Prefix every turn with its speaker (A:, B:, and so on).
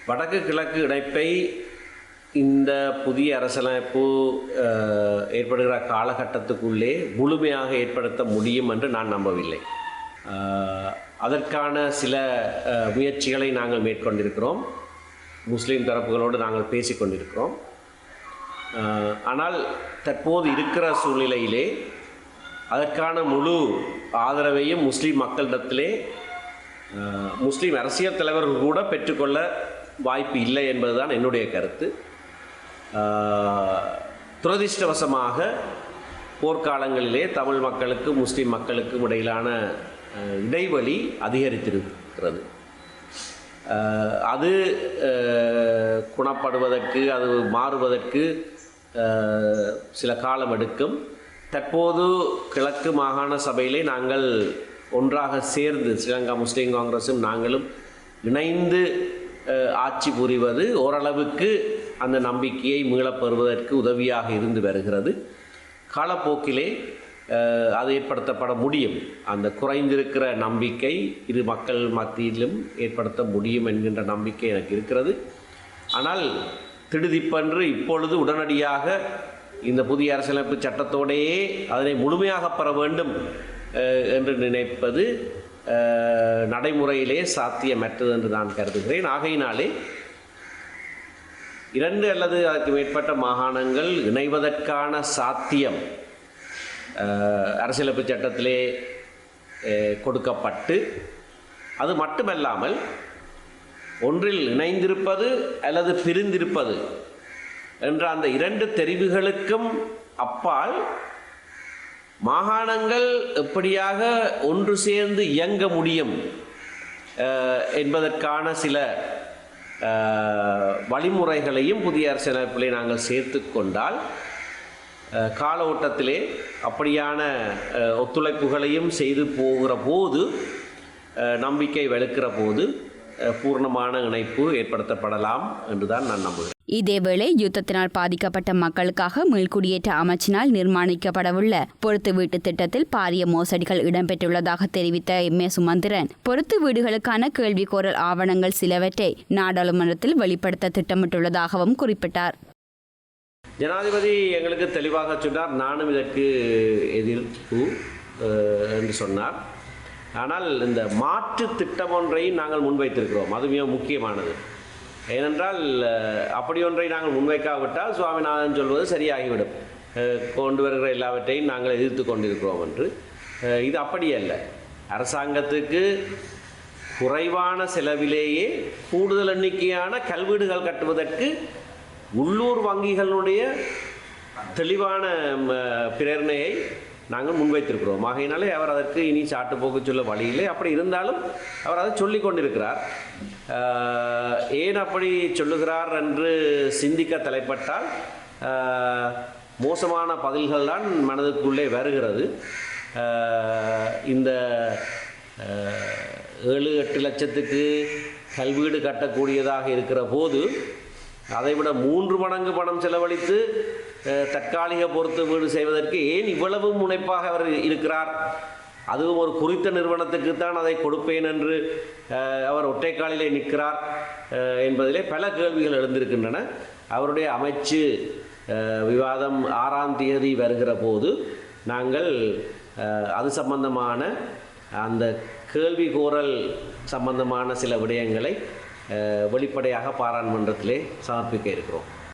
A: வடக்கு கிழக்கு இணைப்பை இந்த புதிய அரசியலமைப்பு ஏற்படுகிற காலகட்டத்துக்குள்ளே முழுமையாக ஏற்படுத்த முடியும் என்று நான் நம்பவில்லை. அதற்கான சில முயற்சிகளை நாங்கள் மேற்கொண்டிருக்கிறோம். முஸ்லீம் தரப்புகளோடு நாங்கள் பேசிக்கொண்டிருக்கிறோம். ஆனால் தற்போது இருக்கிற சூழ்நிலையிலே அதற்கான முழு ஆதரவையும் முஸ்லீம் மக்களிடத்திலே முஸ்லீம் அரசியல் தலைவர்கள் கூட பெற்றுக்கொள்ள வாய்ப்பு இல்லை என்பதுதான் என்னுடைய கருத்து. துரதிர்ஷ்டவசமாக போர்க்காலங்களிலே தமிழ் மக்களுக்கும் முஸ்லீம் மக்களுக்கும் இடையிலான இடைவெளி அதிகரித்திருக்கிறது. அது குணப்படுவதற்கு, அது மாறுவதற்கு சில காலம் எடுக்கும். தற்போது கிழக்கு மாகாண சபையிலே நாங்கள் ஒன்றாக சேர்ந்து ஸ்ரீலங்கா முஸ்லீம் காங்கிரஸும் நாங்களும் இணைந்து ஆட்சி புரிவது ஓரளவுக்கு அந்த நம்பிக்கையை மீளப்பெறுவதற்கு உதவியாக இருந்து வருகிறது. காலப்போக்கிலே அது ஏற்படுத்தப்பட முடியும். அந்த குறைந்திருக்கிற நம்பிக்கை இரு மக்கள் மத்தியிலும் ஏற்படுத்த முடியும் என்கின்ற நம்பிக்கை எனக்கு இருக்கிறது. ஆனால் திடுதிப்பென்று இப்பொழுது உடனடியாக இந்த புதிய அரசியலமைப்பு சட்டத்தோடையே அதனை முழுமையாக பெற வேண்டும் என்று நினைப்பது நடைமுறையிலே சாத்தியமற்றது என்று நான் கருதுகிறேன். ஆகையினாலே 2 அல்லது அதற்கு மேற்பட்ட மாகாணங்கள் இணைவதற்கான சாத்தியம் அரசியலமைப்பு சட்டத்திலே கொடுக்கப்பட்டு, அது மட்டுமல்லாமல் ஒன்றில் இணைந்திருப்பது அல்லது பிரிந்திருப்பது என்ற அந்த 2 தெரிவுகளுக்கும் அப்பால் மாகாணங்கள் எப்படியாக ஒன்று சேர்ந்து இயங்க முடியும் என்பதற்கான சில வழிமுறைகளையும் புதிய அரசியலமைப்பிலே நாங்கள் சேர்த்து கொண்டால் கால ஓட்டத்திலே அப்படியான ஒத்துழைப்புகளையும் செய்து போகிற போது, நம்பிக்கை வலுக்கிற போது பூர்ணமான இணைப்பு ஏற்படுத்தப்படலாம் என்றுதான் நான் நம்புகிறேன்.
B: இதேவேளை யுத்தத்தினால் பாதிக்கப்பட்ட மக்களுக்காக மீள்குடியேற்ற அமைச்சினால் நிர்மாணிக்கப்படவுள்ள பொருத்து வீட்டு திட்டத்தில் பாரிய மோசடிகள் இடம்பெற்றுள்ளதாக தெரிவித்த எம்.ஏ. சுமந்திரன், பொருத்து வீடுகளுக்கான கேள்விக்கோரல் ஆவணங்கள் சிலவற்றை நாடாளுமன்றத்தில் வெளிப்படுத்த திட்டமிட்டுள்ளதாகவும் குறிப்பிட்டார்.
A: ஜனாதிபதி எங்களுக்கு தெளிவாக சொன்னார், நானும் இதற்கு எதிர்ப்பு என்று சொன்னார். ஆனால் இந்த மாற்று திட்டம் ஒன்றையும் நாங்கள் முன்வைத்திருக்கிறோம். அது மிக முக்கியமானது. ஏனென்றால் அப்படி ஒன்றை நாங்கள் முன்வைக்காவிட்டால் சுவாமிநாதன் சொல்வது சரியாகிவிடும். கொண்டு வருகிற எல்லாவற்றையும் நாங்கள் எதிர்த்து கொண்டிருக்கிறோம் என்று. இது அப்படி அல்ல. அரசாங்கத்துக்கு குறைவான செலவிலேயே கூடுதல் எண்ணிக்கையான கல்வீடுகள் கட்டுவதற்கு உள்ளூர் வங்கிகளுடைய தெளிவான பிரேரணையை நாங்கள் முன்வைத்திருக்கிறோம். ஆகையினாலே அவர் அதற்கு இனி சாட்டு போக்கு சொல்ல வழியில்லை. அப்படி இருந்தாலும் அவர் அதை சொல்லி கொண்டிருக்கிறார். ஏன் அப்படி சொல்லுகிறார் என்று சிந்திக்க தலைப்பட்டால் மோசமான பதில்கள் தான் மனதுக்குள்ளே வருகிறது. இந்த 7-8 லட்சத்துக்கு கல்வீடு கட்டக்கூடியதாக இருக்கிற போது அதைவிட 3 மடங்கு பணம் செலவழித்து தற்காலிக பொறுத்து வீடு செய்வதற்கு ஏன் இவ்வளவு முனைப்பாக அவர் இருக்கிறார்? அதுவும் ஒரு குறித்த நிறுவனத்துக்கு தான் அதை கொடுப்பேன் என்று அவர் ஒற்றைக்காலிலே நிற்கிறார் என்பதிலே பல கேள்விகள் எழுந்திருக்கின்றன. அவருடைய அமைச்சு விவாதம் 6ஆம் தேதி வருகிற போது நாங்கள் அது சம்பந்தமான அந்த கேள்வி கோரல் சம்பந்தமான சில விடயங்களை வெளிப்படையாக பாராளுமன்றத்திலே சமர்ப்பிக்க இருக்கிறோம்.